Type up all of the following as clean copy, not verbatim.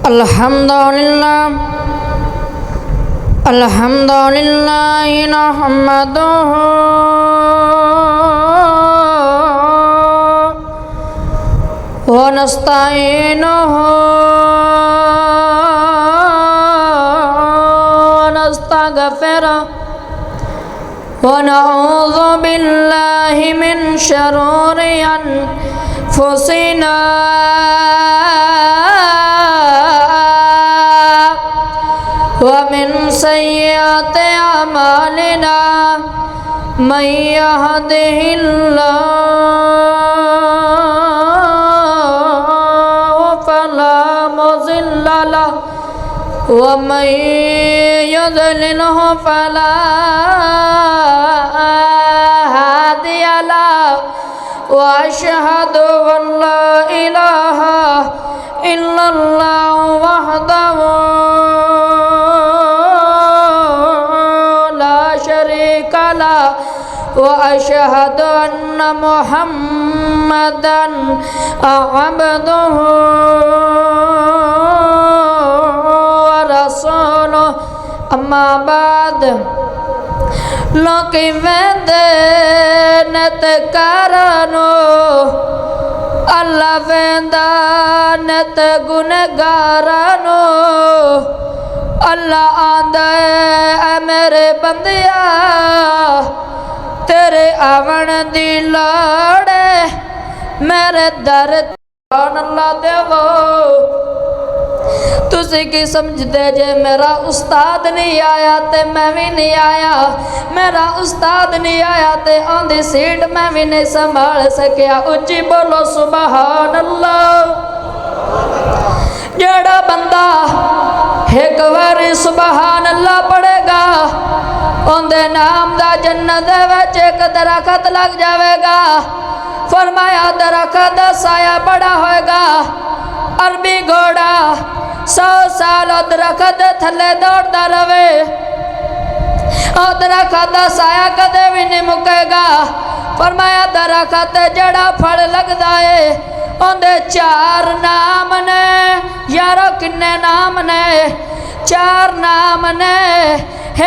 अल्हम्दुलिल्लाह नहमदुहु व नस्तईनुहु व नस्तगफिरुहु व नऊज़ु बिल्लाहि मिन शुरूरि अनफुसिना वमिन सय्यिआति अमालिना मन यहदिहिल्लाहु फला मुज़िल्ल लहु व मन युज़लिलहु फला हादिय लहु व अशहदु अल्ला इलाहा इल्लल्लाहु वहदहु व अशहदु अन्न मुहम्मदन अब्दुहु व रसूलुहु अम्मा बाद लोकी वेंदे नत करनो अल्लाह वेंदा नत गुनहगारनो अल्लाह आंदा है मेरे बंदिया तेरे आवन दी लोड़ मेरे दर अल्लाह देवो तुसी की समझदे जे मेरा उस्ताद नहीं आया ते मैं भी नहीं आया मेरा उस्ताद नहीं आया ते आंदी सीट मैं भी नहीं संभाल सकिया उच्ची बोलो सुभान अल्लाह जेड़ा बंदा एक बारी सुभान अल्लाह पढ़ेगा उनके नाम दा जन्नत दे विच एक दरखत लग जाएगा फरमाया दरखत दा साया बड़ा होएगा अरबी घोड़ा 100 साल दरखत थले दौड़ता रहे और दरखत दा साया कदे भी नहीं मुकेगा फरमाया दरखत जड़ा फल लगता है उनके 4 नाम ने यारो किन्ने नाम ने 4 नाम ने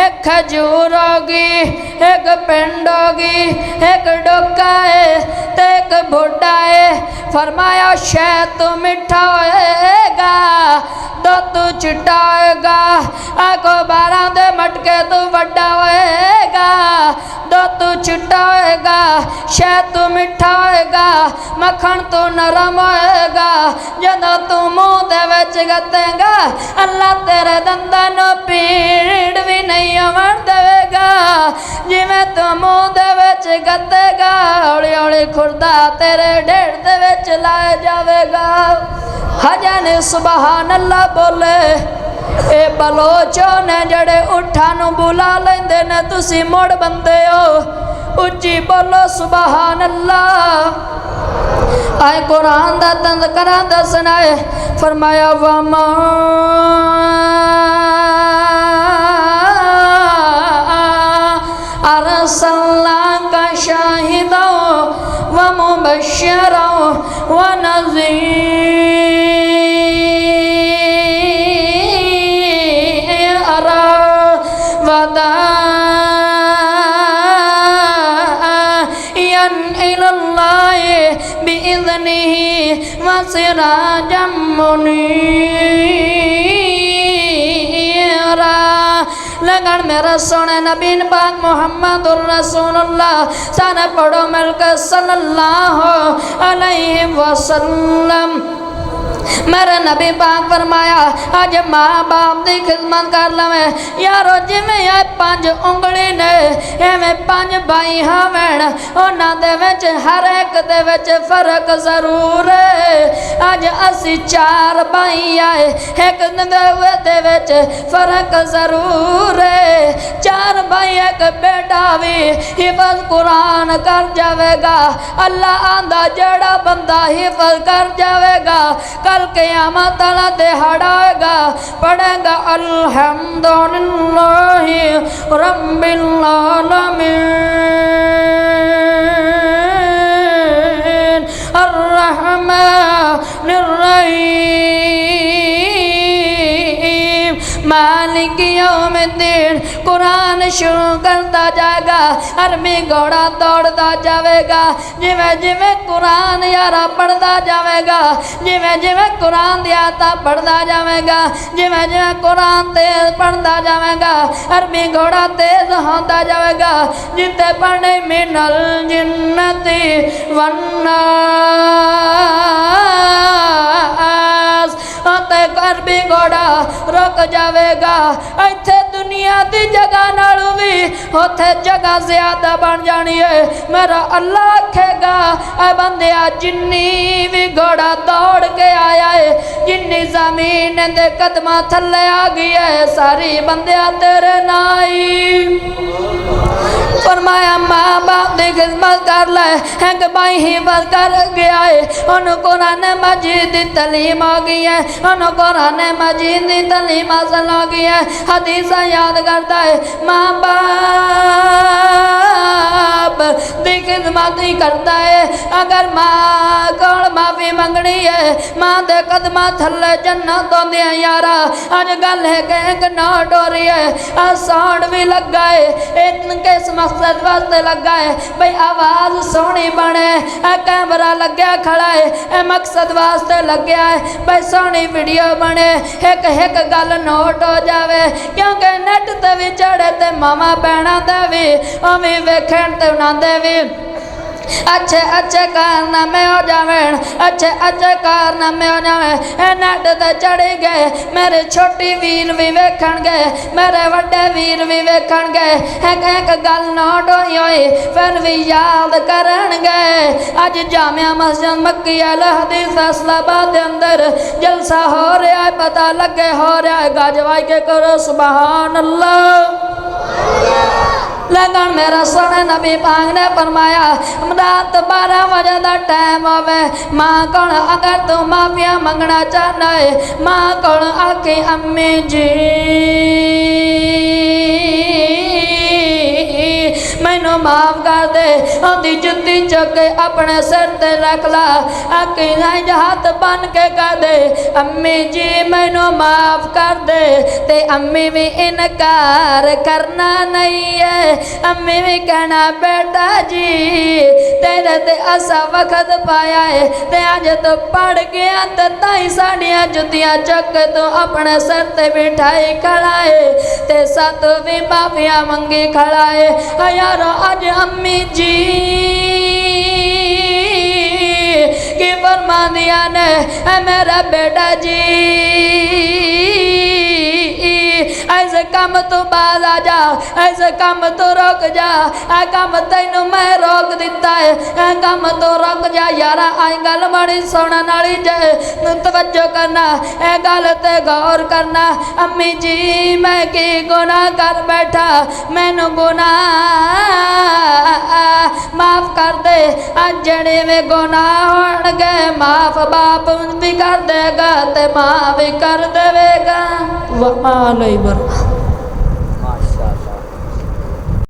एक खजूर होगी एक पिंड होगी एक डोका है तो एक बुढ़ा है फरमाया शहद तू मिठा होएगा तो तू चिट्टा होएगा आको 12 दे मटके तू वड्डा होएगा तो तू चिट्टा होएगा शहद तू मिठा होएगा मक्खन तू नरम होएगा जदों तू मुँह दे विच गतेगा अल्लाह तेरे दंदां नूं पीड़ भी नहीं आवन देवेगा जिवें तू मुँह दे विच गतेगा हौली हौली खुरदा तेरे ढेड़ दे विच लाया जावेगा हजन सुभान अल्लाह बोले ए बलोचो ने जड़े उठा नूं बुला लेंदे ने तुसी मुड़ बंदे हो उच्ची बोलो सुभान अल्लाह आए कुरान दा तज़किरा दसना है फरमाया वमा अरसलनाका शाहिदन व मुबश्शिरन व नज़ीरा व दाइयन इलल्लाहि बिइज़निहि व सिराजम मुनीरा लगन मेरा सोने नबी पाक मोहम्मदुर रसूलुल्लाह साने पढ़ो मिलकर सल्लल्लाहु अलैहि वसल्लम मेरे नबी पाक फरमाया अज माँ बाप की खिदमत कर लवे यारो जिमें ये 5 उंगली ने एवें 5 भाई हवन उन्होंने हर एक दे विच फर्क जरूर है अज असी 4 भाई आए एक दे विच फर्क जरूर है 4 भाई एक बेटा भी हिफज कुरान कर जाएगा अल्लाह आंदा जड़ा बंदा हिफज कर जाएगा कल क़यामत वाला दिहाड़ा होगा पढ़ेगा अल्हम्दुलिल्लाहि रब्बिल आलमीन अर्रहमानिर रहीम मालिक यौमिद्दीन कुरान शुरू करता जाएगा, अरबी घोड़ा दौड़ता जाएगा। जिमें जिमें कुरान यारा पढ़ता जाएगा, जिमें जिमें कुरान दियाता पढ़ता जाएगा, जिमें जिमें कुरान तेज पढ़ता जाएगा, अरबी घोड़ा तेज होता जाएगा। जिते पढ़ने मिनल जिन्नती वन्नास अरबी घोड़ा रुक जाएगा। इत्थे दुनिया की जगह नालों भी उथे जगह ज्यादा बन जानी है। मेरा अल्लाह आखेगा ऐ बंदिया जिन्नी भी घोड़ा दौड़ के आया है, जिन्नी जमीन दे कदमा थले आ गई है, सारी बंदिया तेरे नाई। फरमाया माँ बाप की खिदमत कर ले, एक भाई हिफत कर गया है, उन्होंने कुरान मजीद की तलीम आ गई है, उन्होंने कुरान मजीद की तलीम हासिल हो गई है, हदीस याद करता है। माँ बाप की खिदमत ही करता है। अगर माँ को माफी मंगनी है, माँ के कदमा थले जन्नत होंदी है यारा। अज गल है कि एक नोट हो रही है, साउंड भी लगा है, किस मकसद वास्ते लगा है भाई आवाज सोहनी बने, कैमरा लग्या खड़ा है, मकसद वास्ते लग्या है भाई सोहनी वीडियो बने, एक एक गल नोट हो जावे। क्योंकि नेट ते भी चढ़े ते मामा भैणा दे भी उवें वेखण ते उन्हां दे भी अच्छे अच्छे कारनामे हो जावें, अच्छे अच्छे कारनामे हो जावें। नेट ते चढ़ी गए, मेरे छोटी वीर भी वेखण गए, मेरे वड्डे वीर भी वेखण गए, एक एक गल नोट होई होई फिर भी याद करन गए। अज जामिया मस्जिद मक्की अल हदीस फैसलाबाद के अंदर जलसा हो रहा है, पता लगे हो रहा है, गजवाई के करो सुभान अल्लाह। लेकिन मेरा सोने नबी पाक ने फरमाया रात 12 बजे का टाइम आवे, माँ को अगर तू माफिया मंगना चाहना है, माँ को आके अम्मी जी मैनू माफ कर दे, आंधी जुत्ती चुक के अपने सिर ते रख ला, आके हाथ बन के कह दे अम्मी जी मैनू माफ कर दे। ते अम्मी भी इनकार करना नहीं है, अम्मी भी कहना बेटा जी तेरे ते असा वक्त पाया है, ते अज तो पढ़ गया ते ताई साड़ियां जुतियां चुक तो अपने सिर ते बिठाई खड़ा है, ते सात भी माफिया मंगी खड़ा है। यारो अज अम्मी जी की फरमा दिया ने मेरा बेटा जी ऐसे काम तो बाद आ जा, ऐसे काम तो रुक जा, आ काम तेन मैं रोक दिता है, आ काम तो रुक जा यारा। आई गल बड़ी सुनने वाली जे तवज्जो करना, ए गल ते गौर करना। अम्मी जी मैं की गुनाह कर बैठा, मैनू गुनाह माफ कर दे। अज जड़े में गुनाह होणगे माफ बाप भी कर देगा ते मां भी कर देवेगा।